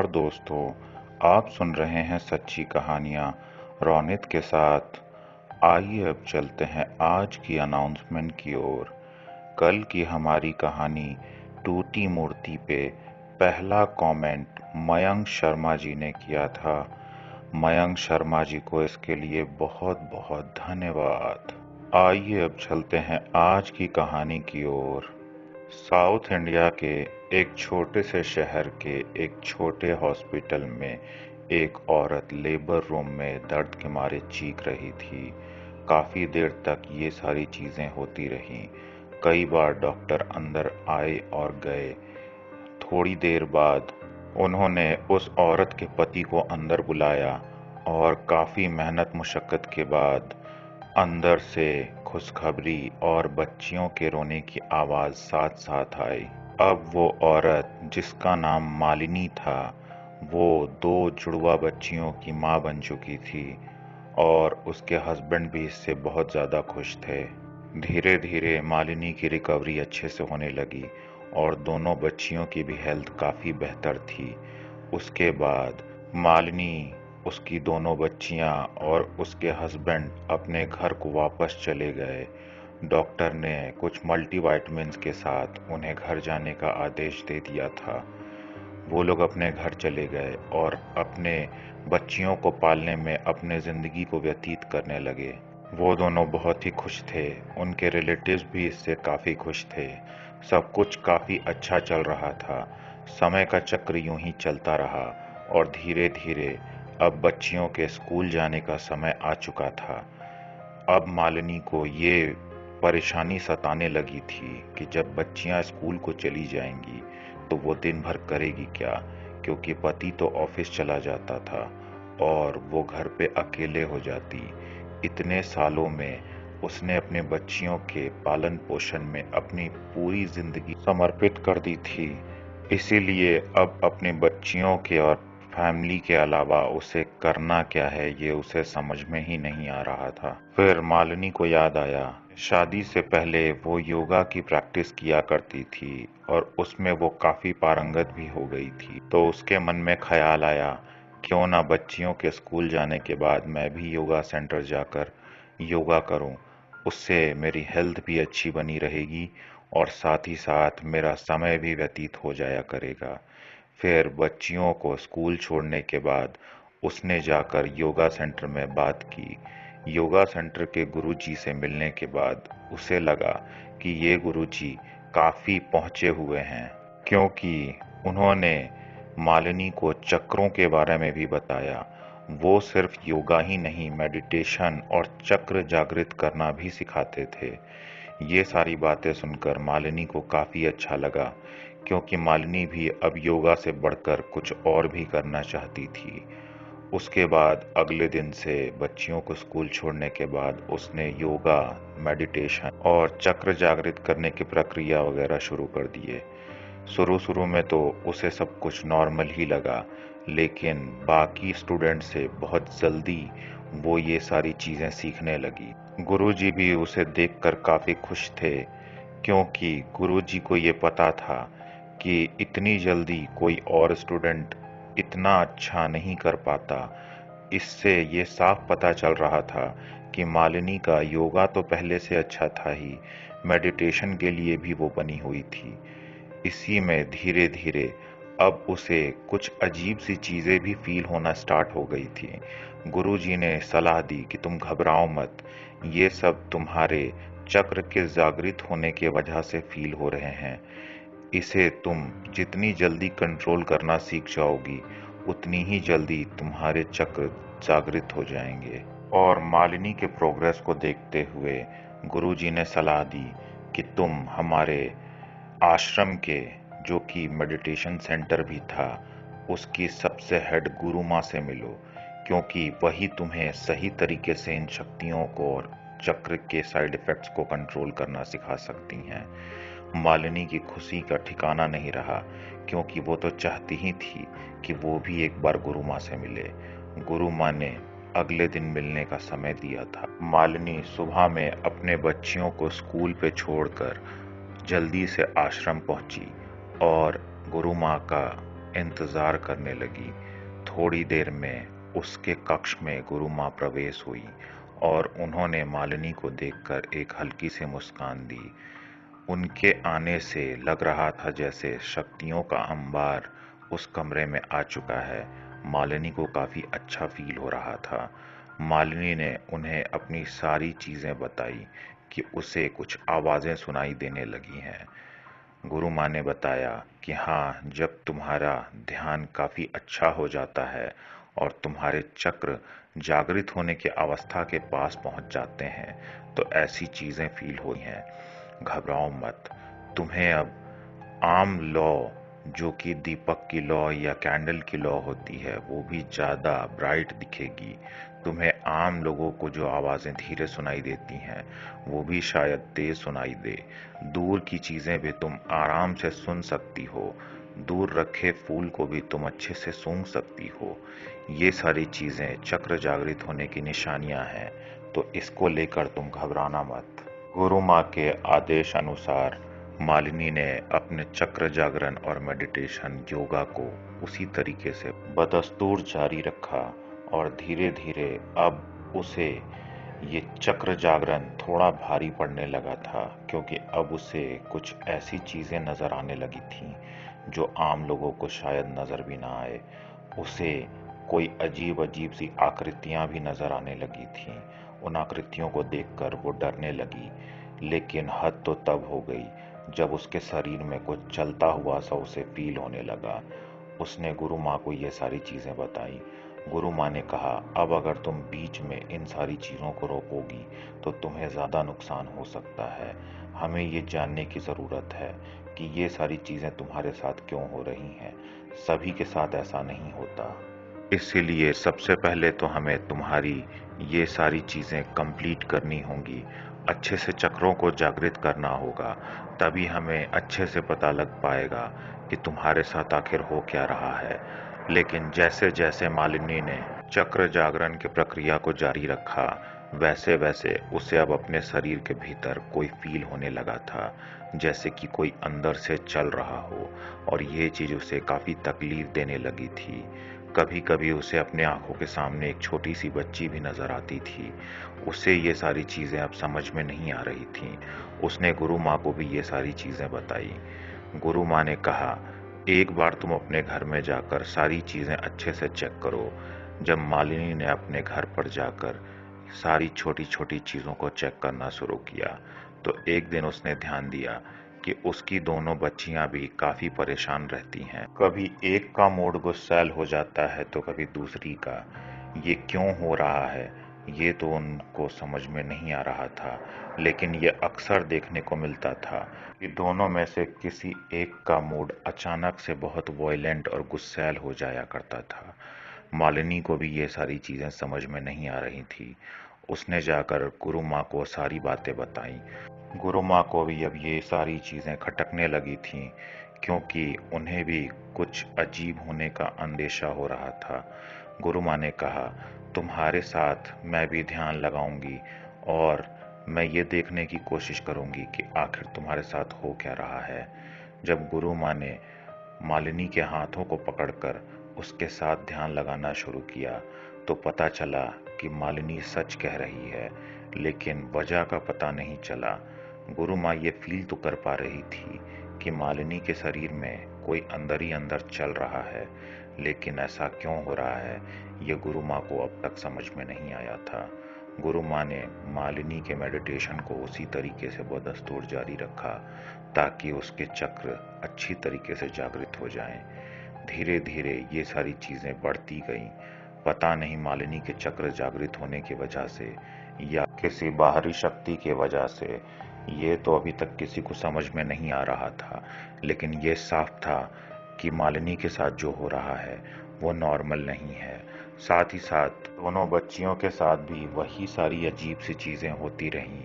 दोस्तों, आप सुन रहे हैं सच्ची कहानियाँ रौनित के साथ। आइए अब चलते हैं आज की अनाउंसमेंट की ओर। कल की हमारी कहानी टूटी मूर्ति पे पहला कमेंट मयंक शर्मा जी ने किया था। मयंक शर्मा जी को इसके लिए बहुत बहुत धन्यवाद। आइए अब चलते हैं आज की कहानी की ओर। साउथ इंडिया के एक छोटे से शहर के एक छोटे हॉस्पिटल में एक औरत लेबर रूम में दर्द के मारे चीख रही थी। काफी देर तक ये सारी चीजें होती रहीं। कई बार डॉक्टर अंदर आए और गए। थोड़ी देर बाद उन्होंने उस औरत के पति को अंदर बुलाया और काफी मेहनत मुशक्कत के बाद अंदर से खुशखबरी और बच्चियों के रोने की आवाज साथ साथ आई। अब वो औरत जिसका नाम मालिनी था, वो 2 जुड़वा बच्चियों की मां बन चुकी थी और उसके हस्बैंड भी इससे बहुत ज्यादा खुश थे। धीरे धीरे मालिनी की रिकवरी अच्छे से होने लगी और दोनों बच्चियों की भी हेल्थ काफी बेहतर थी। उसके बाद मालिनी, उसकी दोनों बच्चियां और उसके हस्बैंड अपने घर को वापस चले गए। डॉक्टर ने कुछ मल्टीविटामिन्स के साथ उन्हें घर जाने का आदेश दे दिया था। वो लोग अपने घर चले गए और अपने बच्चियों को पालने में अपने जिंदगी को व्यतीत करने लगे। वो दोनों बहुत ही खुश थे। उनके रिलेटिव्स भी इससे काफी खुश थे। सब कुछ काफी अच्छा चल रहा था। समय का चक्र यूं ही चलता रहा और धीरे धीरे अब बच्चियों के स्कूल जाने का समय आ चुका था। अब मालिनी को ये परेशानी सताने लगी थी कि जब बच्चियां स्कूल को चली जाएंगी तो वो दिन भर करेगी क्या, क्योंकि पति तो ऑफिस चला जाता था और वो घर पे अकेले हो जाती। इतने सालों में उसने अपने बच्चियों के पालन पोषण में अपनी पूरी जिंदगी समर्पित कर दी थी। इसीलिए अब अपने बच्चियों के और फैमिली के अलावा उसे करना क्या है ये उसे समझ में ही नहीं आ रहा था। फिर मालिनी को याद आया, शादी से पहले वो योगा की प्रैक्टिस किया करती थी और उसमें वो काफी पारंगत भी हो गई थी। तो उसके मन में ख्याल आया, क्यों ना बच्चियों के स्कूल जाने के बाद मैं भी योगा सेंटर जाकर योगा करूं। उससे मेरी हेल्थ भी अच्छी बनी रहेगी और साथ ही साथ मेरा समय भी व्यतीत हो जाया करेगा। फिर बच्चियों को स्कूल छोड़ने के बाद उसने जाकर योगा सेंटर में बात की। योगा सेंटर के गुरुजी से मिलने के बाद उसे लगा कि ये गुरुजी काफी पहुंचे हुए हैं, क्योंकि उन्होंने मालिनी को चक्रों के बारे में भी बताया। वो सिर्फ योगा ही नहीं, मेडिटेशन और चक्र जागृत करना भी सिखाते थे। ये सारी बातें सुनकर मालिनी को काफी अच्छा लगा, क्योंकि मालिनी भी अब योगा से बढ़कर कुछ और भी करना चाहती थी। उसके बाद अगले दिन से बच्चियों को स्कूल छोड़ने के बाद उसने योगा, मेडिटेशन और चक्र जागृत करने की प्रक्रिया वगैरह शुरू कर दिए। शुरू शुरू में तो उसे सब कुछ नॉर्मल ही लगा, लेकिन बाकी स्टूडेंट से बहुत जल्दी वो ये सारी चीजें सीखने लगी। गुरुजी भी उसे देखकर काफी खुश थे, क्योंकि गुरुजी को ये पता था कि इतनी जल्दी कोई और स्टूडेंट इतना अच्छा नहीं कर पाता। इससे ये साफ पता चल रहा था कि मालिनी का योगा तो पहले से अच्छा था ही, मेडिटेशन के लिए भी वो बनी हुई थी। इसी में धीरे धीरे अब उसे कुछ अजीब सी चीजें भी फील होना स्टार्ट हो गई थी। गुरुजी ने सलाह दी कि तुम घबराओ मत, ये सब तुम्हारे चक्र के जागृत होने की वजह से फील हो रहे हैं। इसे तुम जितनी जल्दी कंट्रोल करना सीख जाओगी, उतनी ही जल्दी तुम्हारे चक्र जागृत हो जाएंगे। और मालिनी के प्रोग्रेस को देखते हुए गुरुजी ने सलाह दी कि तुम हमारे आश्रम के, जो कि मेडिटेशन सेंटर भी था, उसकी सबसे हेड गुरु माँ से मिलो, क्योंकि वही तुम्हें सही तरीके से इन शक्तियों को और चक्र के साइड इफेक्ट्स को कंट्रोल करना सिखा सकती हैं। मालिनी की खुशी का ठिकाना नहीं रहा, क्योंकि वो तो चाहती ही थी कि वो भी एक बार गुरु माँ से मिले। गुरु माँ ने अगले दिन मिलने का समय दिया था। मालिनी सुबह में अपने बच्चियों को स्कूल पे छोड़कर जल्दी से आश्रम पहुंची और गुरु माँ का इंतजार करने लगी। थोड़ी देर में उसके कक्ष में गुरु माँ प्रवेश हुई और उन्होंने मालिनी को देखकर एक हल्की सी मुस्कान दी। उनके आने से लग रहा था जैसे शक्तियों का अंबार उस कमरे में आ चुका है। मालिनी को काफी अच्छा फील हो रहा था। मालिनी ने उन्हें अपनी सारी चीजें बताई कि उसे कुछ आवाजें सुनाई देने लगी हैं। गुरु माँ ने बताया कि हाँ, जब तुम्हारा ध्यान काफी अच्छा हो जाता है और तुम्हारे चक्र जागृत होने की अवस्था के पास पहुंच जाते हैं तो ऐसी चीजें फील हुई हैं। घबराओ मत। तुम्हें अब आम लौ, जो कि दीपक की लौ या कैंडल की लौ होती है, वो भी ज्यादा ब्राइट दिखेगी। तुम्हें आम लोगों को जो आवाजें धीरे सुनाई देती हैं वो भी शायद तेज सुनाई दे। दूर की चीजें भी तुम आराम से सुन सकती हो। दूर रखे फूल को भी तुम अच्छे से सूंघ सकती हो। ये सारी चीजें चक्र जागृत होने की निशानियां हैं, तो इसको लेकर तुम घबराना मत। गुरु माँ के आदेश अनुसार मालिनी ने अपने चक्र जागरण और मेडिटेशन योगा को उसी तरीके से बदस्तूर जारी रखा और धीरे धीरे अब उसे ये चक्र जागरण थोड़ा भारी पड़ने लगा था, क्योंकि अब उसे कुछ ऐसी चीजें नजर आने लगी थीं जो आम लोगों को शायद नजर भी ना आए। उसे कोई अजीब अजीब सी आकृतियां भी नजर आने लगी थीं। उन आकृतियों को देखकर वो डरने लगी, लेकिन हद तो तब हो गई जब उसके शरीर में कुछ चलता हुआ सा उसे फील होने लगा। उसने गुरु माँ को ये सारी चीजें बताई। गुरु माँ ने कहा, अब अगर तुम बीच में इन सारी चीजों को रोकोगी तो तुम्हें ज्यादा नुकसान हो सकता है। हमें ये जानने की जरूरत है कि ये सारी चीजें तुम्हारे साथ क्यों हो रही हैं। सभी के साथ ऐसा नहीं होता। इसीलिए सबसे पहले तो हमें तुम्हारी ये सारी चीजें कंप्लीट करनी होंगी। अच्छे से चक्रों को जागृत करना होगा, तभी हमें अच्छे से पता लग पाएगा कि तुम्हारे साथ आखिर हो क्या रहा है। लेकिन जैसे जैसे मालिनी ने चक्र जागरण की प्रक्रिया को जारी रखा, वैसे वैसे उसे अब अपने शरीर के भीतर कोई फील होने लगा था, जैसे कि कोई अंदर से चल रहा हो, और ये चीज उसे काफी तकलीफ देने लगी थी। कभी कभी उसे अपने आंखों के सामने एक छोटी सी बच्ची भी नजर आती थी। उसे ये सारी चीजें अब समझ में नहीं आ रही थीं। उसने गुरु माँ को भी ये सारी चीजें बताई। गुरु माँ ने कहा, एक बार तुम अपने घर में जाकर सारी चीजें अच्छे से चेक करो। जब मालिनी ने अपने घर पर जाकर सारी छोटी छोटी चीजों को चेक करना शुरू किया, तो एक दिन उसने ध्यान दिया कि उसकी दोनों बच्चियां भी काफी परेशान रहती हैं। कभी एक का मूड गुस्सैल हो जाता है तो कभी दूसरी का। ये क्यों हो रहा है, ये तो उनको समझ में नहीं आ रहा था, लेकिन ये अक्सर देखने को मिलता था कि दोनों में से किसी एक का मूड अचानक से बहुत वॉयलेंट और गुस्सैल हो जाया करता था। मालिनी को भी ये सारी चीजें समझ में नहीं आ रही थी। उसने जाकर गुरु माँ को सारी बातें बताई। गुरु माँ को भी अब ये सारी चीजें खटकने लगी थीं, क्योंकि उन्हें भी कुछ अजीब होने का अंदेशा हो रहा था। गुरु माँ ने कहा, तुम्हारे साथ मैं भी ध्यान लगाऊंगी और मैं ये देखने की कोशिश करूंगी कि आखिर तुम्हारे साथ हो क्या रहा है। जब गुरु माँ ने मालिनी के हाथों को पकड़कर उसके साथ ध्यान लगाना शुरू किया, तो पता चला कि मालिनी सच कह रही है, लेकिन वजह का पता नहीं चला। गुरु माँ ये फील तो कर पा रही थी कि मालिनी के शरीर में कोई अंदर ही अंदर चल रहा है, लेकिन ऐसा क्यों हो रहा है, ये गुरु माँ को अब तक समझ में नहीं आया था। गुरु माँ ने मालिनी के मेडिटेशन को उसी तरीके से बदस्तूर जारी रखा ताकि उसके चक्र अच्छी तरीके से जागृत हो जाएं। धीरे धीरे ये सारी चीजें बढ़ती गईं। पता नहीं मालिनी के चक्र जागृत होने की वजह से या किसी बाहरी शक्ति की वजह से, ये तो अभी तक किसी को समझ में नहीं आ रहा था, लेकिन ये साफ था कि मालिनी के साथ जो हो रहा है वो नॉर्मल नहीं है। साथ ही साथ दोनों बच्चियों के साथ भी वही सारी अजीब सी चीजें होती रहीं।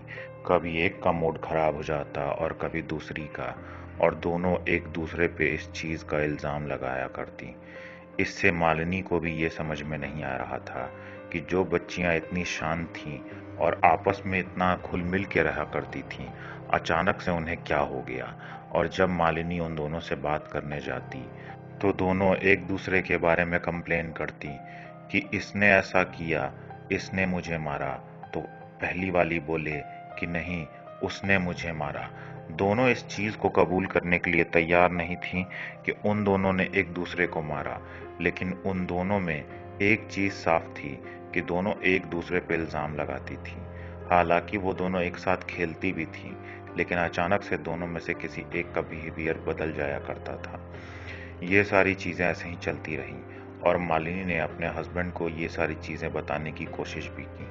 कभी एक का मूड खराब हो जाता और कभी दूसरी का, और दोनों एक दूसरे पे इस चीज का इल्जाम लगाया करती। इससे मालिनी को भी ये समझ में नहीं आ रहा था कि जो बच्चियां इतनी शांत थीं और आपस में इतना घुल मिल के रहा करती थीं, अचानक से उन्हें क्या हो गया। और जब मालिनी उन दोनों से बात करने जाती तो दोनों एक दूसरे के बारे में कंप्लेन करती कि इसने ऐसा किया, इसने मुझे मारा। तो पहली वाली बोले कि नहीं, उसने मुझे मारा। दोनों इस चीज को कबूल करने के लिए तैयार नहीं थी कि उन दोनों ने एक दूसरे को मारा, लेकिन उन दोनों में एक चीज साफ थी कि दोनों एक दूसरे पर इल्जाम लगाती थी। हालांकि वो दोनों एक साथ खेलती भी थी, लेकिन अचानक से दोनों में से किसी एक का बिहेवियर बदल जाया करता था। ये सारी चीज़ें ऐसे ही चलती रहीं और मालिनी ने अपने हस्बैंड को ये सारी चीज़ें बताने की कोशिश भी की,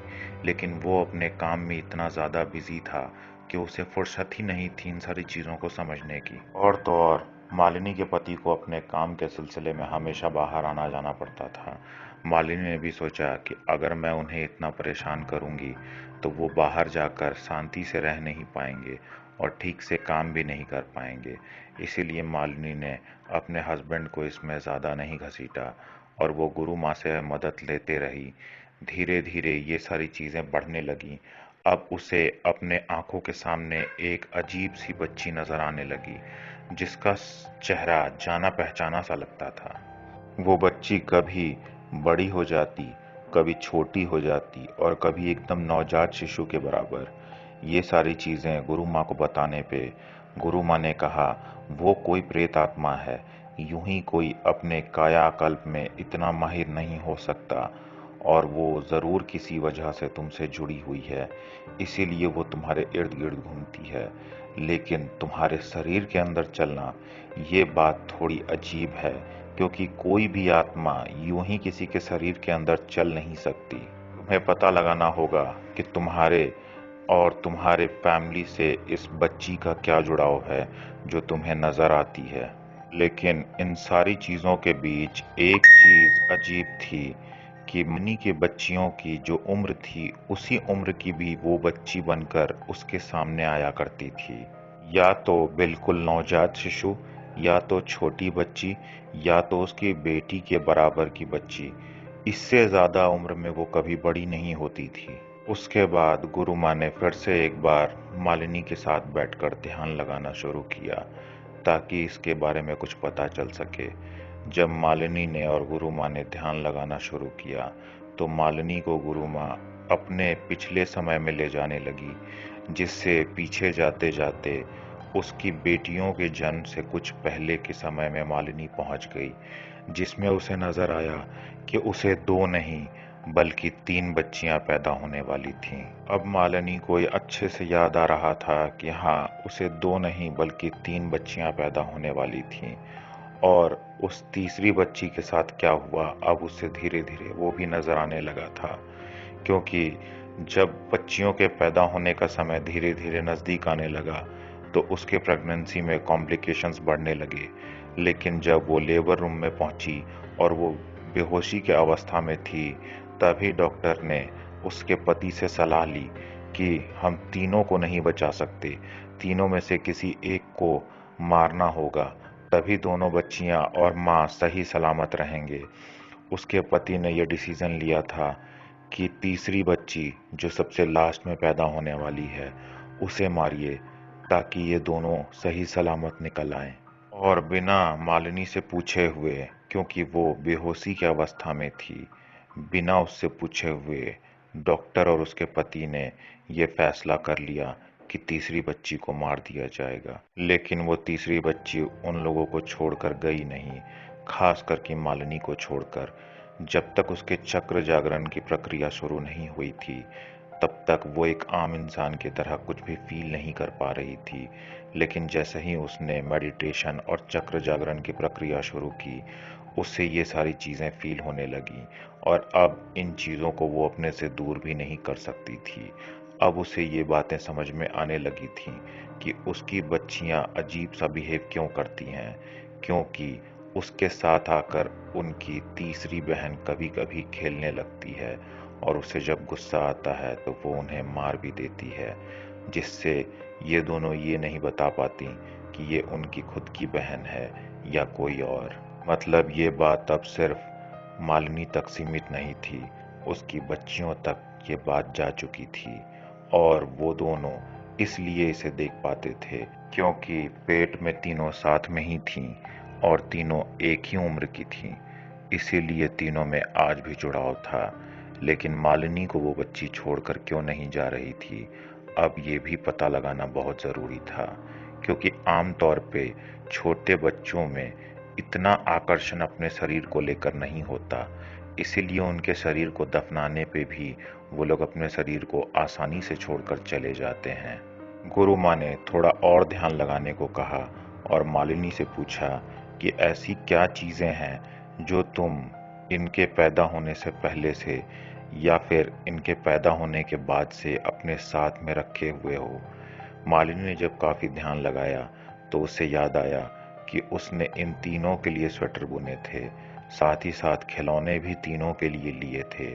लेकिन वो अपने काम में इतना ज़्यादा बिजी था कि उसे फुर्सत ही नहीं थी इन सारी चीज़ों को समझने की। और तो और मालिनी के पति को अपने काम के सिलसिले में हमेशा बाहर आना जाना पड़ता था। मालिनी ने भी सोचा कि अगर मैं उन्हें इतना परेशान करूंगी तो वो बाहर जाकर शांति से रह नहीं पाएंगे और ठीक से काम भी नहीं कर पाएंगे। इसीलिए मालिनी ने अपने हस्बैंड को इसमें ज़्यादा नहीं घसीटा और वो गुरु माँ से मदद लेते रही। धीरे धीरे ये सारी चीज़ें बढ़ने लगी। अब उसे अपने आंखों के सामने एक अजीब सी बच्ची नजर आने लगी, जिसका चेहरा जाना पहचाना सा लगता था। वो बच्ची कभी बड़ी हो जाती, कभी छोटी हो जाती और कभी एकदम नवजात शिशु के बराबर। ये सारी चीजें गुरु माँ को बताने पे गुरु माँ ने कहा, वो कोई प्रेत आत्मा है, यूं ही कोई अपने कायाकल्प में इतना माहिर नहीं हो सकता और वो जरूर किसी वजह से तुमसे जुड़ी हुई है, इसीलिए वो तुम्हारे इर्द गिर्द घूमती है। लेकिन तुम्हारे शरीर के अंदर चलना, ये बात थोड़ी अजीब है, क्योंकि कोई भी आत्मा यूं ही किसी के शरीर के अंदर चल नहीं सकती। तुम्हें पता लगाना होगा कि तुम्हारे और तुम्हारे फैमिली से इस बच्ची का क्या जुड़ाव है जो तुम्हें नजर आती है। लेकिन इन सारी चीजों के बीच एक चीज अजीब थी कि मनी के बच्चियों की जो उम्र थी, उसी उम्र की भी वो बच्ची बनकर उसके सामने आया करती थी। या तो बिल्कुल नवजात शिशु, या तो छोटी बच्ची, या तो उसकी बेटी के बराबर की बच्ची। इससे ज्यादा उम्र में वो कभी बड़ी नहीं होती थी। उसके बाद गुरु माँ ने फिर से एक बार मालिनी के साथ बैठकर ध्यान लगाना शुरू किया, ताकि इसके बारे में कुछ पता चल सके। जब मालिनी ने और गुरु माँ ने ध्यान लगाना शुरू किया, तो मालिनी को गुरु माँ अपने पिछले समय में ले जाने लगी, जिससे पीछे जाते जाते उसकी बेटियों के जन्म से कुछ पहले के समय में मालिनी पहुंच गई, जिसमें उसे नजर आया कि उसे 2 नहीं बल्कि 3 बच्चियां पैदा होने वाली थीं। अब मालिनी को ये अच्छे से याद आ रहा था कि हाँ, उसे 2 नहीं बल्कि 3 बच्चियां पैदा होने वाली थीं। और उस तीसरी बच्ची के साथ क्या हुआ, अब उसे धीरे धीरे वो भी नजर आने लगा था, क्योंकि जब बच्चियों के पैदा होने का समय धीरे धीरे नजदीक आने लगा तो उसके प्रेगनेंसी में कॉम्प्लिकेशंस बढ़ने लगे। लेकिन जब वो लेबर रूम में पहुंची और वो बेहोशी की अवस्था में थी, तभी डॉक्टर ने उसके पति से सलाह ली कि हम तीनों को नहीं बचा सकते, तीनों में से किसी एक को मारना होगा, तभी दोनों बच्चियां और माँ सही सलामत रहेंगे। उसके पति ने यह डिसीजन लिया था कि तीसरी बच्ची जो सबसे लास्ट में पैदा होने वाली है, उसे मारिए, ताकि ये दोनों सही सलामत निकल आएं। और बिना मालिनी से पूछे हुए, क्योंकि वो बेहोशी की अवस्था में थी, बिना उससे पूछे हुए डॉक्टर और उसके पति ने ये फैसला कर लिया कि तीसरी बच्ची को मार दिया जाएगा। लेकिन वो तीसरी बच्ची उन लोगों को छोड़कर गई नहीं, खास करके मालिनी को छोड़कर। जब तक उसके चक्र जागरण की प्रक्रिया शुरू नहीं हुई थी, तब तक वो एक आम इंसान की तरह कुछ भी फील नहीं कर पा रही थी। लेकिन जैसे ही उसने मेडिटेशन और चक्र जागरण की प्रक्रिया शुरू की, उससे ये सारी चीज़ें फील होने लगी और अब इन चीज़ों को वो अपने से दूर भी नहीं कर सकती थी। अब उसे ये बातें समझ में आने लगी थीं कि उसकी बच्चियां अजीब सा बिहेव क्यों करती हैं, क्योंकि उसके साथ आकर उनकी तीसरी बहन कभी कभी खेलने लगती है और उसे जब गुस्सा आता है तो वो उन्हें मार भी देती है, जिससे ये दोनों ये नहीं बता पाती कि ये उनकी खुद की बहन है या कोई और। मतलब ये बात अब सिर्फ मालिनी तक सीमित नहीं थी, उसकी बच्चियों तक ये बात जा चुकी थी और वो दोनों इसलिए इसे देख पाते थे क्योंकि पेट में तीनों साथ में ही थीं और तीनों एक ही उम्र की थीं, इसीलिए तीनों में आज भी जुड़ाव था। लेकिन मालिनी को वो बच्ची छोड़कर क्यों नहीं जा रही थी, अब ये भी पता लगाना बहुत ज़रूरी था, क्योंकि आमतौर पे छोटे बच्चों में इतना आकर्षण अपने शरीर को लेकर नहीं होता, इसीलिए उनके शरीर को दफनाने पे भी वो लोग अपने शरीर को आसानी से छोड़कर चले जाते हैं। गुरु माँ ने थोड़ा और ध्यान लगाने को कहा और मालिनी से पूछा कि ऐसी क्या चीज़ें हैं जो तुम इनके पैदा होने से पहले से या फिर इनके पैदा होने के बाद से अपने साथ में रखे हुए हो। मालिनी ने जब काफ़ी ध्यान लगाया तो उसे याद आया कि उसने इन तीनों के लिए स्वेटर बुने थे, साथ ही साथ खिलौने भी तीनों के लिए लिए थे।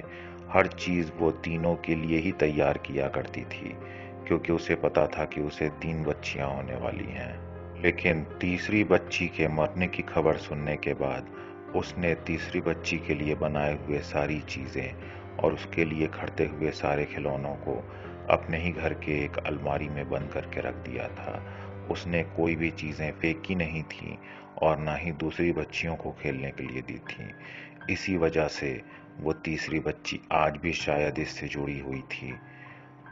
हर चीज़ वो तीनों के लिए ही तैयार किया करती थी, क्योंकि उसे पता था कि उसे 3 बच्चियां होने वाली हैं। लेकिन तीसरी बच्ची के मरने की खबर सुनने के बाद उसने तीसरी बच्ची के लिए बनाए हुए सारी चीज़ें और उसके लिए खरीदे हुए सारे खिलौनों को अपने ही घर के एक अलमारी में बंद करके रख दिया था। उसने कोई भी चीज़ें फेंकी नहीं थीं और ना ही दूसरी बच्चियों को खेलने के लिए दी थीं। इसी वजह से वो तीसरी बच्ची आज भी शायद इससे जुड़ी हुई थी।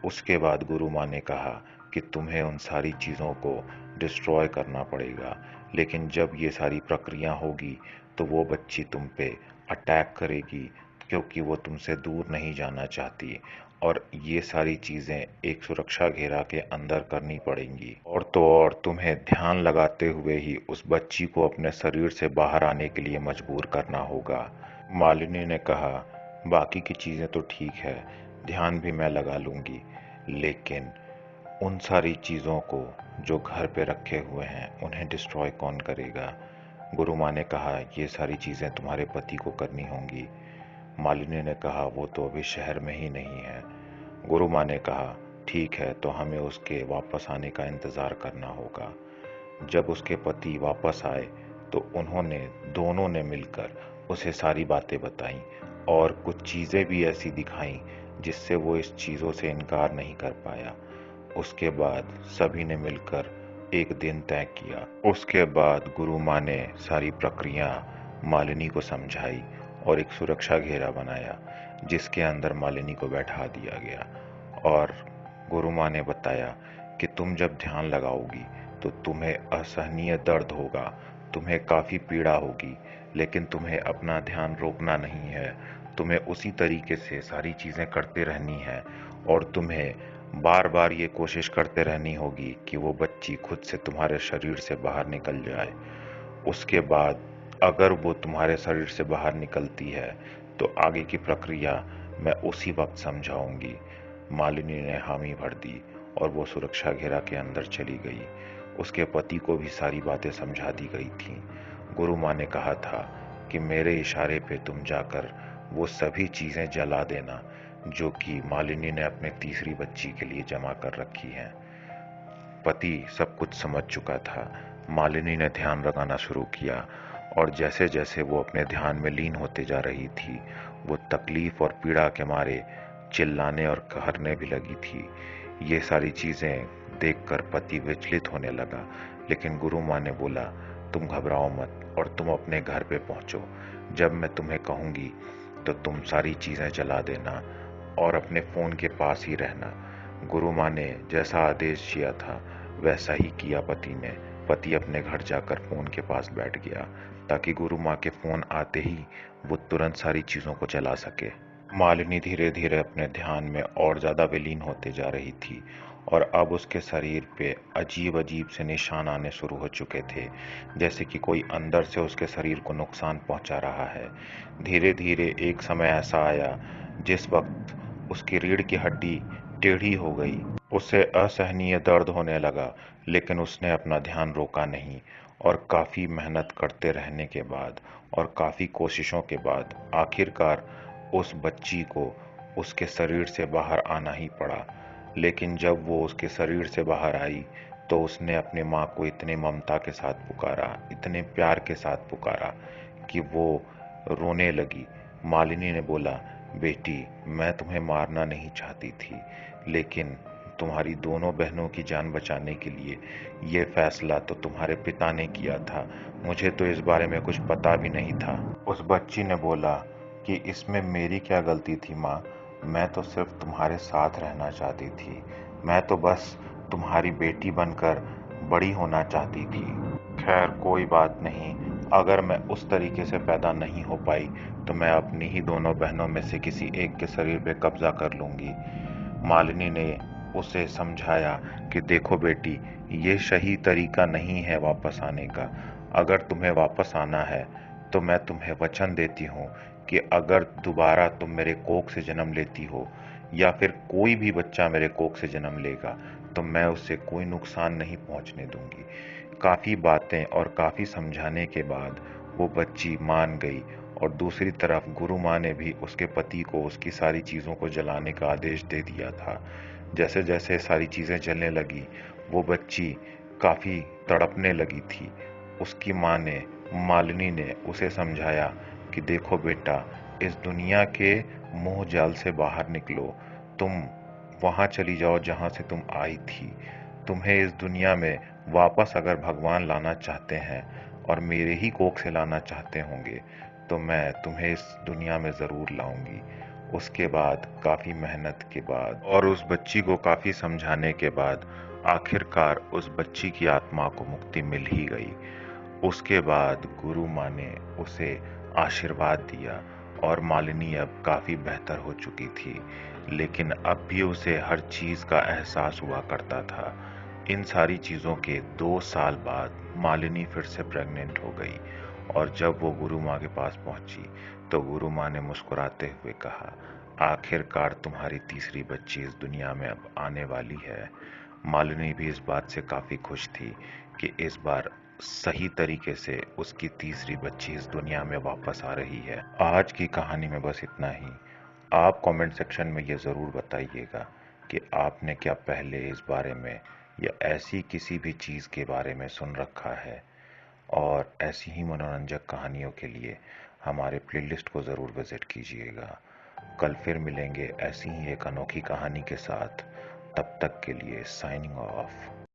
उसके बाद गुरु माँ ने कहा कि तुम्हें उन सारी चीज़ों को डिस्ट्रॉय करना पड़ेगा, लेकिन जब ये सारी प्रक्रिया होगी तो वो बच्ची तुम पे अटैक करेगी, क्योंकि वो तुमसे दूर नहीं जाना चाहती और ये सारी चीज़ें एक सुरक्षा घेरा के अंदर करनी पड़ेंगी। और तो और तुम्हें ध्यान लगाते हुए ही उस बच्ची को अपने शरीर से बाहर आने के लिए मजबूर करना होगा। मालिनी ने कहा, बाकी की चीज़ें तो ठीक है, ध्यान भी मैं लगा लूँगी, लेकिन उन सारी चीज़ों को जो घर पे रखे हुए हैं उन्हें डिस्ट्रॉय कौन करेगा। गुरु माँ ने कहा, ये सारी चीज़ें तुम्हारे पति को करनी होंगी। मालिनी ने कहा, वो तो अभी शहर में ही नहीं है। गुरु माँ ने कहा, ठीक है, तो हमें उसके वापस आने का इंतज़ार करना होगा। जब उसके पति वापस आए तो उन्होंने दोनों ने मिलकर उसे सारी बातें बताईं और कुछ चीज़ें भी ऐसी दिखाईं जिससे वो इस चीज़ों से इनकार नहीं कर पाया। उसके बाद सभी ने मिलकर एक दिन तय किया। उसके बाद गुरु माँ ने सारी प्रक्रिया मालिनी को समझाई और एक सुरक्षा घेरा बनाया जिसके अंदर मालिनी को बैठा दिया गया। और गुरु माँ ने बताया कि तुम जब ध्यान लगाओगी तो तुम्हें असहनीय दर्द होगा, तुम्हें काफ़ी पीड़ा होगी, लेकिन तुम्हें अपना ध्यान रोकना नहीं है। तुम्हें उसी तरीके से सारी चीज़ें करते रहनी है और तुम्हें बार बार ये कोशिश करते रहनी होगी कि वो बच्ची खुद से तुम्हारे शरीर से बाहर निकल जाए। उसके बाद अगर वो तुम्हारे शरीर से बाहर निकलती है तो आगे की प्रक्रिया मैं उसी वक्त समझाऊंगी। मालिनी ने हामी भर दी और वो सुरक्षा घेरा के अंदर चली गई। उसके पति को भी सारी बातें समझा दी गई थीं। गुरु माँ ने कहा था कि मेरे इशारे पे तुम जाकर वो सभी चीज़ें जला देना जो कि मालिनी ने अपने तीसरी बच्ची के लिए जमा कर रखी हैं। पति सब कुछ समझ चुका था। मालिनी ने ध्यान लगाना शुरू किया और जैसे जैसे वो अपने ध्यान में लीन होते जा रही थी, वो तकलीफ और पीड़ा के मारे चिल्लाने और कहरने भी लगी थी। ये सारी चीज़ें देखकर पति विचलित होने लगा, लेकिन गुरु माँ ने बोला, तुम घबराओ मत और तुम अपने घर पे पहुँचो। जब मैं तुम्हें कहूँगी तो तुम सारी चीज़ें जला देना और अपने फ़ोन के पास ही रहना। गुरु माँ ने जैसा आदेश किया था वैसा ही किया पति ने। पति अपने घर जाकर फ़ोन के पास बैठ गया ताकि गुरु माँ के फ़ोन आते ही वो तुरंत सारी चीज़ों को जला सके। मालिनी धीरे धीरे अपने ध्यान में और ज़्यादा विलीन होते जा रही थी और अब उसके शरीर पे अजीब अजीब से निशान आने शुरू हो चुके थे, जैसे कि कोई अंदर से उसके शरीर को नुकसान पहुंचा रहा है। धीरे धीरे एक समय ऐसा आया जिस वक्त उसकी रीढ़ की हड्डी टेढ़ी हो गई। उसे असहनीय दर्द होने लगा, लेकिन उसने अपना ध्यान रोका नहीं और काफ़ी मेहनत करते रहने के बाद और काफ़ी कोशिशों के बाद आखिरकार उस बच्ची को उसके शरीर से बाहर आना ही पड़ा। लेकिन जब वो उसके शरीर से बाहर आई तो उसने अपनी माँ को इतने ममता के साथ पुकारा, इतने प्यार के साथ पुकारा कि वो रोने लगी। मालिनी ने बोला, बेटी, मैं तुम्हें मारना नहीं चाहती थी, लेकिन तुम्हारी दोनों बहनों की जान बचाने के लिए। ये फैसला तो तुम्हारे पिता ने किया था, मुझे तो इस बारे में कुछ पता भी नहीं था। उस बच्ची ने बोला कि इसमें मेरी क्या गलती थी माँ, मैं तो सिर्फ तुम्हारे साथ रहना चाहती थी, मैं तो बस तुम्हारी बेटी बनकर बड़ी होना चाहती थी। खैर कोई बात नहीं, अगर मैं उस तरीके से पैदा नहीं हो पाई तो मैं अपनी ही दोनों बहनों में से किसी एक के शरीर पे कब्जा कर लूंगी। मालिनी ने उसे समझाया कि देखो बेटी, ये सही तरीका नहीं है वापस आने का। अगर तुम्हें वापस आना है तो मैं तुम्हें वचन देती हूँ कि अगर दोबारा तुम मेरे कोख से जन्म लेती हो या फिर कोई भी बच्चा मेरे कोख से जन्म लेगा तो मैं उससे कोई नुकसान नहीं पहुंचने दूंगी। काफी बातें और काफी समझाने के बाद वो बच्ची मान गई और दूसरी तरफ गुरु माँ ने भी उसके पति को उसकी सारी चीजों को जलाने का आदेश दे दिया था। जैसे जैसे सारी चीजें जलने लगी वो बच्ची काफी तड़पने लगी थी। उसकी माँ ने, मालिनी ने उसे समझाया कि देखो बेटा, इस दुनिया के मोह जाल से बाहर निकलो, तुम वहां चली जाओ जहां से तुम आई थी। तुम्हें इस दुनिया में वापस अगर भगवान लाना चाहते हैं और मेरे ही कोख से लाना चाहते होंगे तो मैं तुम्हें इस दुनिया में जरूर लाऊंगी। उसके बाद काफी मेहनत के बाद और उस बच्ची को काफी समझाने के बाद आखिरकार उस बच्ची की आत्मा को मुक्ति मिल ही गई। उसके बाद गुरु माँ ने उसे आशीर्वाद दिया और मालिनी अब काफी बेहतर हो चुकी थी, लेकिन अब भी उसे हर चीज का एहसास हुआ करता था। इन सारी चीजों के 2 साल बाद मालिनी फिर से प्रेग्नेंट हो गई और जब वो गुरु माँ के पास पहुंची तो गुरु माँ ने मुस्कुराते हुए कहा, आखिरकार तुम्हारी तीसरी बच्ची इस दुनिया में अब आने वाली है। मालिनी भी इस बात से काफी खुश थी कि इस बार सही तरीके से उसकी तीसरी बच्ची इस दुनिया में वापस आ रही है। आज की कहानी में बस इतना ही। आप कमेंट सेक्शन में ये ज़रूर बताइएगा कि आपने क्या पहले इस बारे में या ऐसी किसी भी चीज़ के बारे में सुन रखा है। और ऐसी ही मनोरंजक कहानियों के लिए हमारे प्लेलिस्ट को ज़रूर विज़िट कीजिएगा। कल फिर मिलेंगे ऐसी ही एक अनोखी कहानी के साथ। तब तक के लिए साइनिंग ऑफ।